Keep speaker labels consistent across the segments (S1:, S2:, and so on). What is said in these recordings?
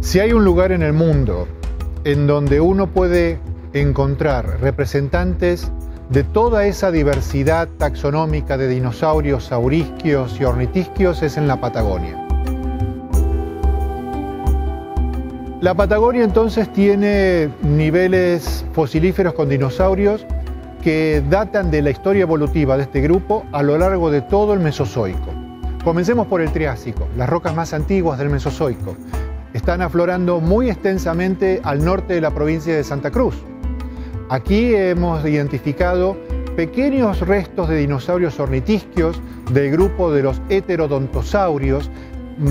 S1: Si hay un lugar en el mundo en donde uno puede encontrar representantes de toda esa diversidad taxonómica de dinosaurios, saurisquios y ornitisquios, es en la Patagonia. La Patagonia entonces tiene niveles fosilíferos con dinosaurios que datan de la historia evolutiva de este grupo a lo largo de todo el Mesozoico. Comencemos por el Triásico, las rocas más antiguas del Mesozoico. Están aflorando muy extensamente al norte de la provincia de Santa Cruz. Aquí hemos identificado pequeños restos de dinosaurios ornitisquios del grupo de los heterodontosaurios,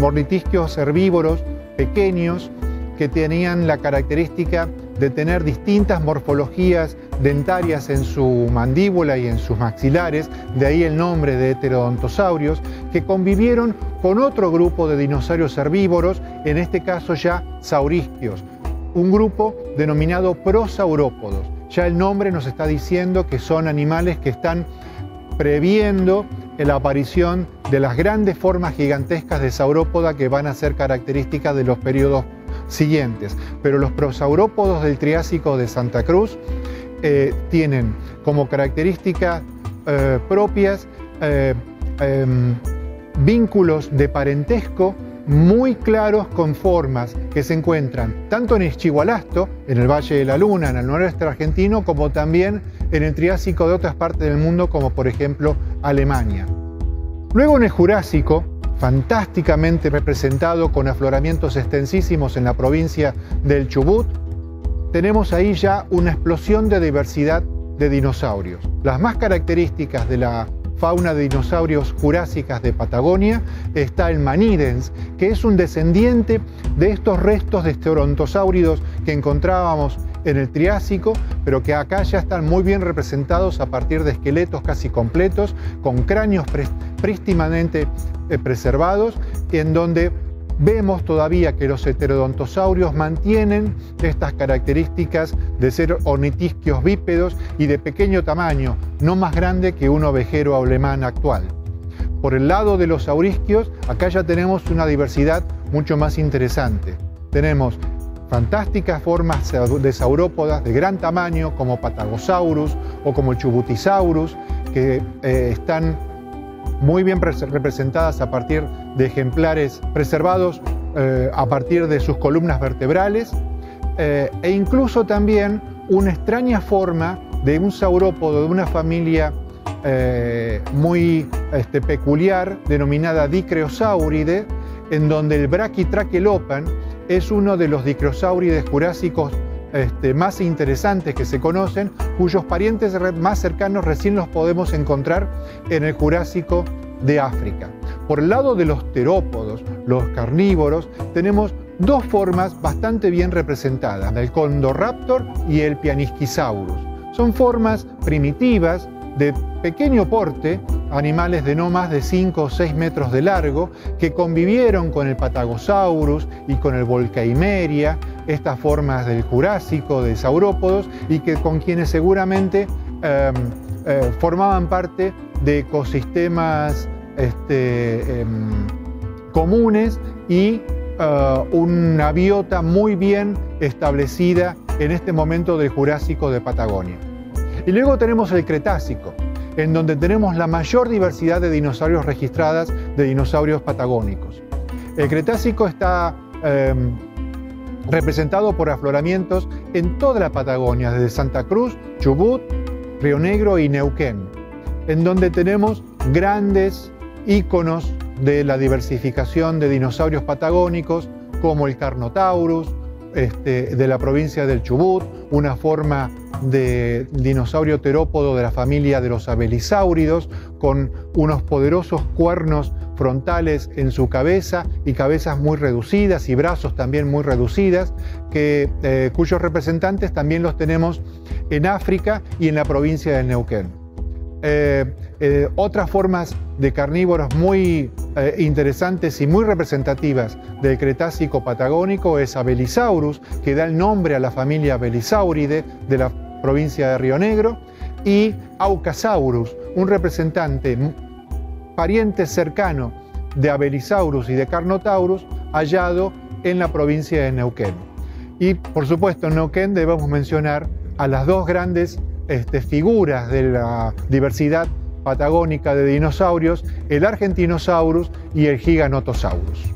S1: ornitisquios herbívoros pequeños que tenían la característica de tener distintas morfologías dentarias en su mandíbula y en sus maxilares, de ahí el nombre de heterodontosaurios, que convivieron con otro grupo de dinosaurios herbívoros, en este caso ya saurisquios, un grupo denominado prosaurópodos. Ya el nombre nos está diciendo que son animales que están previendo la aparición de las grandes formas gigantescas de saurópoda que van a ser características de los periodos siguientes. Pero los prosaurópodos del Triásico de Santa Cruz tienen como características propias vínculos de parentesco muy claros con formas que se encuentran tanto en Ischigualasto, en el Valle de la Luna, en el noroeste argentino, como también en el Triásico de otras partes del mundo, como por ejemplo Alemania. Luego en el Jurásico, fantásticamente representado con afloramientos extensísimos en la provincia del Chubut, tenemos ahí ya una explosión de diversidad de dinosaurios. Las más características de la fauna de dinosaurios jurásicas de Patagonia está el Manidens, que es un descendiente de estos restos de esterontosáuridos que encontrábamos en el Triásico, pero que acá ya están muy bien representados a partir de esqueletos casi completos, con cráneos prístinamente preservados, en donde vemos todavía que los heterodontosaurios mantienen estas características de ser ornitisquios bípedos y de pequeño tamaño, no más grande que un ovejero alemán actual. Por el lado de los saurisquios, acá ya tenemos una diversidad mucho más interesante. Tenemos fantásticas formas de saurópodas de gran tamaño, como Patagosaurus o como el Chubutisaurus, que están muy bien representadas a partir de ejemplares preservados a partir de sus columnas vertebrales, e incluso también una extraña forma de un saurópodo de una familia muy peculiar, denominada Dicreosauridae, en donde el Brachytrachelopan es uno de los dicreosáurides jurásicos más interesantes que se conocen, cuyos parientes más cercanos recién los podemos encontrar en el Jurásico de África. Por el lado de los terópodos, los carnívoros, tenemos dos formas bastante bien representadas, el Condoraptor y el Pianisquisaurus. Son formas primitivas de pequeño porte, animales de no más de 5 o 6 metros de largo, que convivieron con el Patagosaurus y con el Volcaimeria, estas formas del Jurásico, de saurópodos, y que con quienes seguramente formaban parte de ecosistemas comunes y una biota muy bien establecida en este momento del Jurásico de Patagonia. Y luego tenemos el Cretácico, en donde tenemos la mayor diversidad de dinosaurios registradas, de dinosaurios patagónicos. El Cretácico está representado por afloramientos en toda la Patagonia, desde Santa Cruz, Chubut, Río Negro y Neuquén, en donde tenemos grandes íconos de la diversificación de dinosaurios patagónicos, como el Carnotaurus, de la provincia del Chubut, una forma de dinosaurio terópodo de la familia de los abelisáuridos, con unos poderosos cuernos frontales en su cabeza y cabezas muy reducidas y brazos también muy reducidas, cuyos representantes también los tenemos en África y en la provincia de Neuquén. Otras formas de carnívoros muy interesantes y muy representativas del Cretácico patagónico es Abelisaurus, que da el nombre a la familia Abelisauridae de la provincia de Río Negro, y Aucasaurus, un representante pariente cercano de Abelisaurus y de Carnotaurus, hallado en la provincia de Neuquén. Y por supuesto en Neuquén debemos mencionar a las dos grandes figuras de la diversidad patagónica de dinosaurios, el Argentinosaurus y el Giganotosaurus.